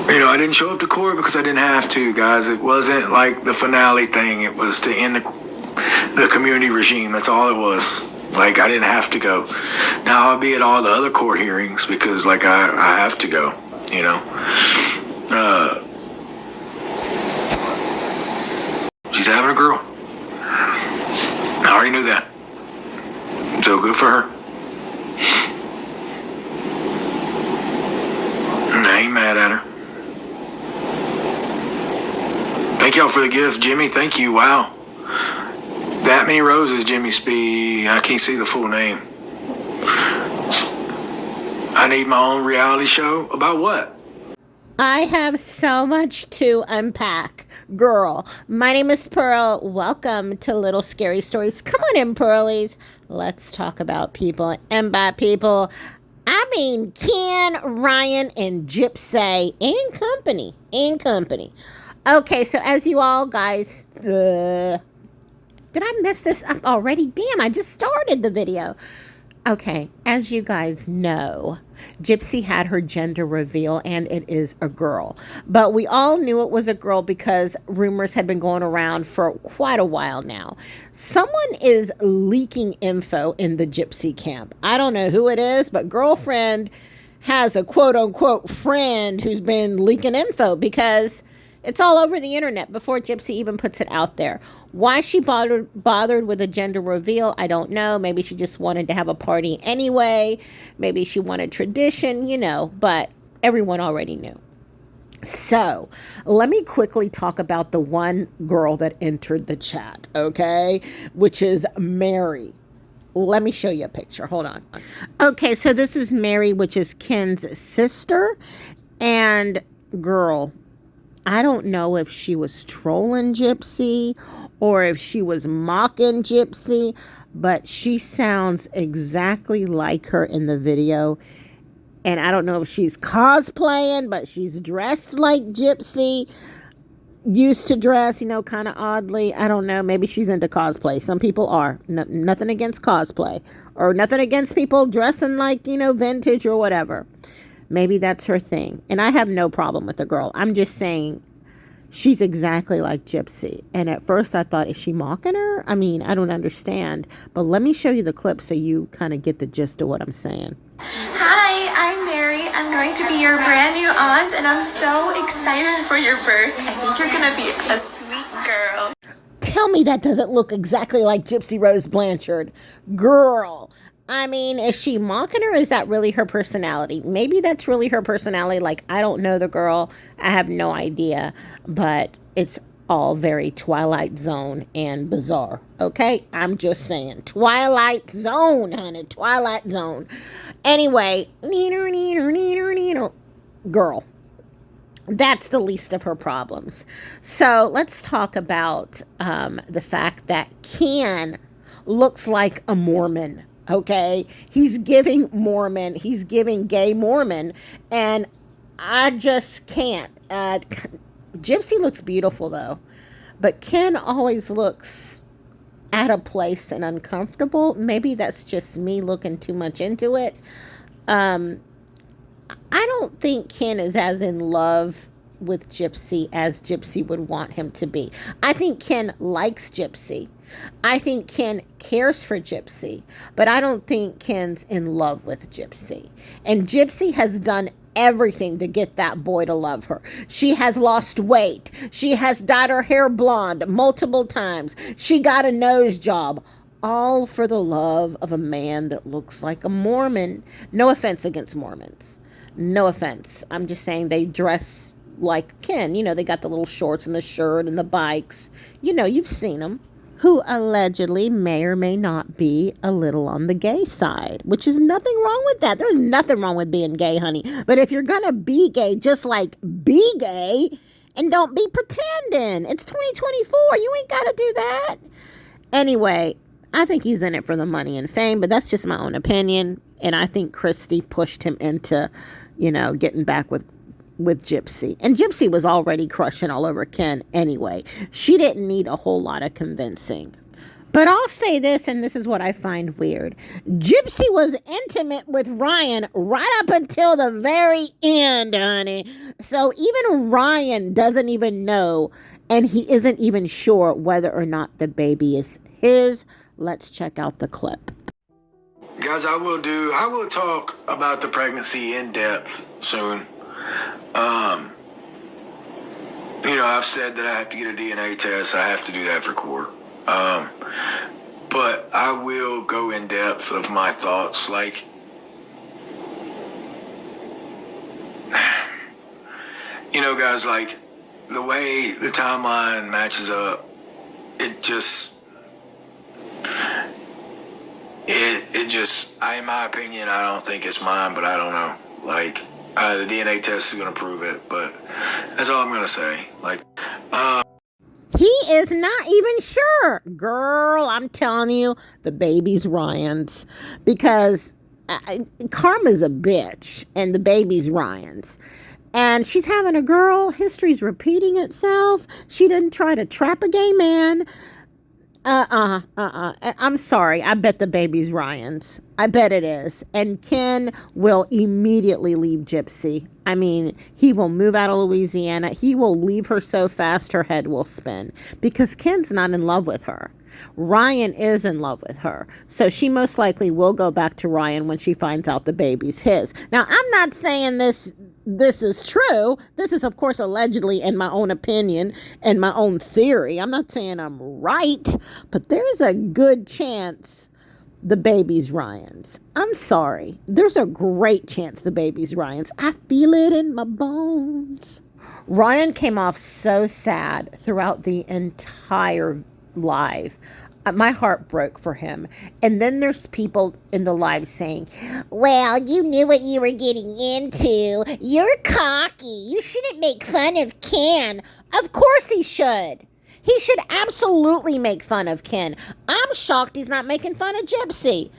I didn't show up to court because I didn't have to, guys. It wasn't like the finale thing. It was to end the community regime. That's all it was. Like, I didn't have to go. Now I'll be at all the other court hearings because, like, I have to go, She's having a girl. I already knew that. So good for her. I ain't mad at her. Thank y'all for the gift, Jimmy. Thank you. Wow. That many roses, Jimmy Speed. I can't see the full name. I need my own reality show. About what? I have so much to unpack. Girl, my name is Pearl. Welcome to Little Scary Stories. Come on in, Pearlies. Let's talk about people. And by people, I mean Ken, Ryan, and Gypsy and company. Okay, so as you all guys... did I mess this up already? Damn, I just started the video. Okay, as you guys know, Gypsy had her gender reveal, and it is a girl. But we all knew it was a girl because rumors had been going around for quite a while now. Someone is leaking info in the Gypsy camp. I don't know who it is, but girlfriend has a quote-unquote friend who's been leaking info because it's all over the internet before Gypsy even puts it out there. Why she bothered with a gender reveal, I don't know. Maybe she just wanted to have a party anyway. Maybe she wanted tradition, but everyone already knew. So let me quickly talk about the one girl that entered the chat, okay? Which is Mary. Let me show you a picture. Hold on. Okay, so this is Mary, which is Ken's sister. And girl, I don't know if she was trolling Gypsy or if she was mocking Gypsy, but she sounds exactly like her in the video. And I don't know if she's cosplaying, but she's dressed like Gypsy used to dress, kind of oddly. I don't know. Maybe she's into cosplay. Some people are. Nothing against cosplay or nothing against people dressing like, vintage or whatever. Maybe that's her thing. And I have no problem with the girl. I'm just saying she's exactly like Gypsy. And at first I thought, is she mocking her? I mean, I don't understand. But let me show you the clip so you kind of get the gist of what I'm saying. Hi, I'm Mary. I'm going to be your brand new aunt, and I'm so excited for your birth. I think you're going to be a sweet girl. Tell me that doesn't look exactly like Gypsyroseblanchard. Girl. I mean, is she mocking her? Is that really her personality? Maybe that's really her personality. Like, I don't know the girl. I have no idea. But it's all very Twilight Zone and bizarre. Okay? I'm just saying. Twilight Zone, honey. Twilight Zone. Anyway. Girl. That's the least of her problems. So, let's talk about the fact that Ken looks like a Mormon. Okay, he's giving Mormon, he's giving gay Mormon, and I just can't. Gypsy looks beautiful though, but Ken always looks out of place and uncomfortable. Maybe that's just me looking too much into it. I don't think Ken is as in love with Gypsy as Gypsy would want him to be. I think Ken likes Gypsy. I think Ken cares for Gypsy, but I don't think Ken's in love with Gypsy. And Gypsy has done everything to get that boy to love her. She has lost weight. She has dyed her hair blonde multiple times. She got a nose job. All for the love of a man that looks like a Mormon. No offense against Mormons. No offense. I'm just saying they dress like Ken. They got the little shorts and the shirt and the bikes. You've seen them. Who allegedly may or may not be a little on the gay side, which is nothing wrong with that. There's nothing wrong with being gay, honey. But if you're going to be gay, just like be gay and don't be pretending. It's 2024. You ain't got to do that. Anyway, I think he's in it for the money and fame, but that's just my own opinion. And I think Christy pushed him into, getting back with Gypsy. And Gypsy was already crushing all over Ken anyway. She didn't need a whole lot of convincing. But I'll say this, and this is what I find weird. Gypsy was intimate with Ryan right up until the very end, honey. So even Ryan doesn't even know, and he isn't even sure whether or not the baby is his. Let's check out the clip. Guys, I will talk about the pregnancy in depth soon. I've said that I have to get a DNA test. I have to do that for court. But I will go in depth of my thoughts. Like, guys, like the way the timeline matches up, it just, in my opinion, I don't think it's mine, but I don't know. Like, the DNA test is going to prove it, but that's all I'm going to say. Like, He is not even sure. Girl, I'm telling you, the baby's Ryan's. Because Karma's a bitch, and the baby's Ryan's. And she's having a girl. History's repeating itself. She didn't try to trap a gay man. I'm sorry. I bet the baby's Ryan's. I bet it is. And Ken will immediately leave Gypsy. I mean, he will move out of Louisiana. He will leave her so fast her head will spin. Because Ken's not in love with her. Ryan is in love with her. So she most likely will go back to Ryan when she finds out the baby's his. Now, I'm not saying this is true. This is, of course, allegedly in my own opinion and my own theory. I'm not saying I'm right, but there's a good chance the baby's Ryan's. I'm sorry. There's a great chance the baby's Ryan's. I feel it in my bones. Ryan came off so sad throughout the entire live. My heart broke for him. And then there's people in the live saying, well, you knew what you were getting into. You're cocky. You shouldn't make fun of Ken. Of course he should. He should absolutely make fun of Ken. I'm shocked he's not making fun of Gypsy.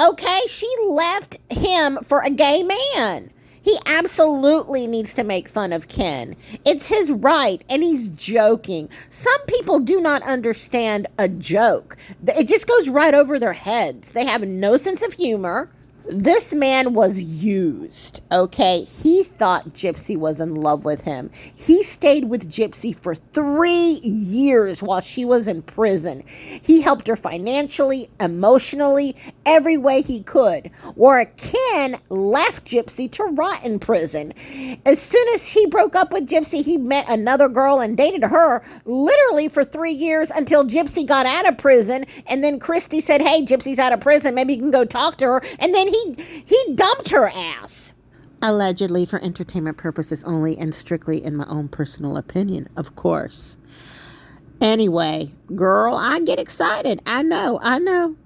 Okay, she left him for a gay man. He absolutely needs to make fun of Ken. It's his right, and he's joking. Some people do not understand a joke. It just goes right over their heads. They have no sense of humor. This man was used, okay? He thought Gypsy was in love with him. He stayed with Gypsy for 3 years while she was in prison. He helped her financially, emotionally, every way he could. Where Ken left Gypsy to rot in prison. As soon as he broke up with Gypsy, he met another girl and dated her literally for 3 years until Gypsy got out of prison. And then Christy said, hey, Gypsy's out of prison. Maybe you can go talk to her. And then he dumped her ass. Allegedly for entertainment purposes only and strictly in my own personal opinion, of course. Anyway, girl, I get excited. I know.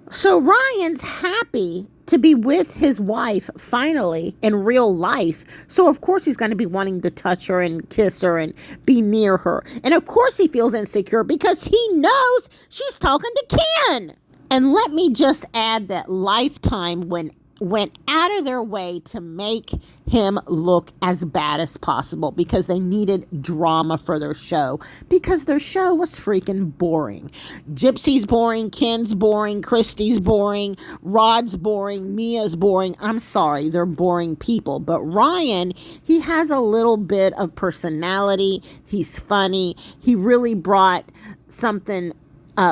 So Ryan's happy to be with his wife finally in real life. So of course he's going to be wanting to touch her and kiss her and be near her. And of course he feels insecure because he knows she's talking to Ken. And let me just add that Lifetime went out of their way to make him look as bad as possible because they needed drama for their show because their show was freaking boring. Gypsy's boring, Ken's boring, Christy's boring, Rod's boring, Mia's boring. I'm sorry, they're boring people. But Ryan, he has a little bit of personality. He's funny. He really brought something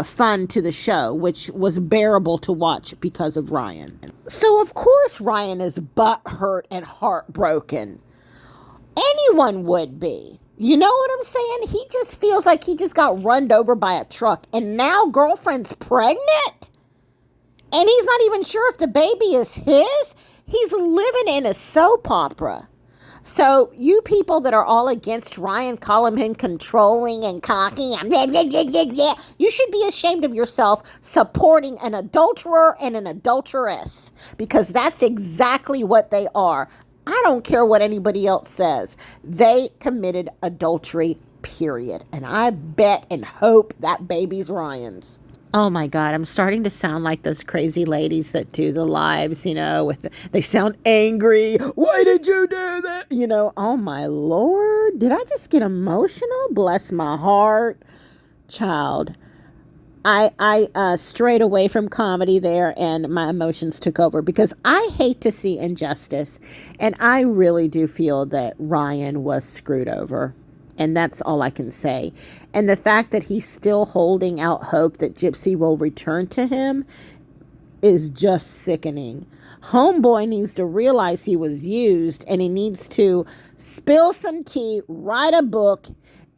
fun to the show, which was bearable to watch because of Ryan. So of course Ryan is butthurt and heartbroken. Anyone would be. You know what I'm saying? He just feels like he just got run over by a truck and now girlfriend's pregnant? And he's not even sure if the baby is his? He's living in a soap opera. So you people that are all against Ryan, call him controlling and cocky. You should be ashamed of yourself supporting an adulterer and an adulteress because that's exactly what they are. I don't care what anybody else says. They committed adultery, period. And I bet and hope that baby's Ryan's. Oh my God, I'm starting to sound like those crazy ladies that do the lives, they sound angry. Why did you do that? Oh my Lord, did I just get emotional? Bless my heart. Child, I strayed away from comedy there, and my emotions took over because I hate to see injustice, and I really do feel that Ryan was screwed over. And that's all I can say. And the fact that he's still holding out hope that Gypsy will return to him is just sickening. Homeboy needs to realize he was used, and he needs to spill some tea, write a book,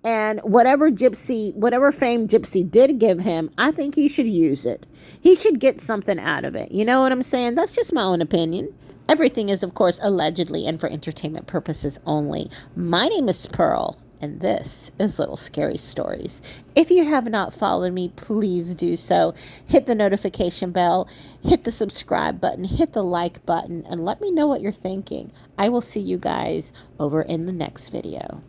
and whatever fame Gypsy did give him, I think he should use it. He should get something out of it. You know what I'm saying? That's just my own opinion. Everything is, of course, allegedly and for entertainment purposes only. My name is Pearl, and this is Little Scary Stories. If you have not followed me, please do so. Hit the notification bell, hit the subscribe button, hit the like button, and let me know what you're thinking. I will see you guys over in the next video.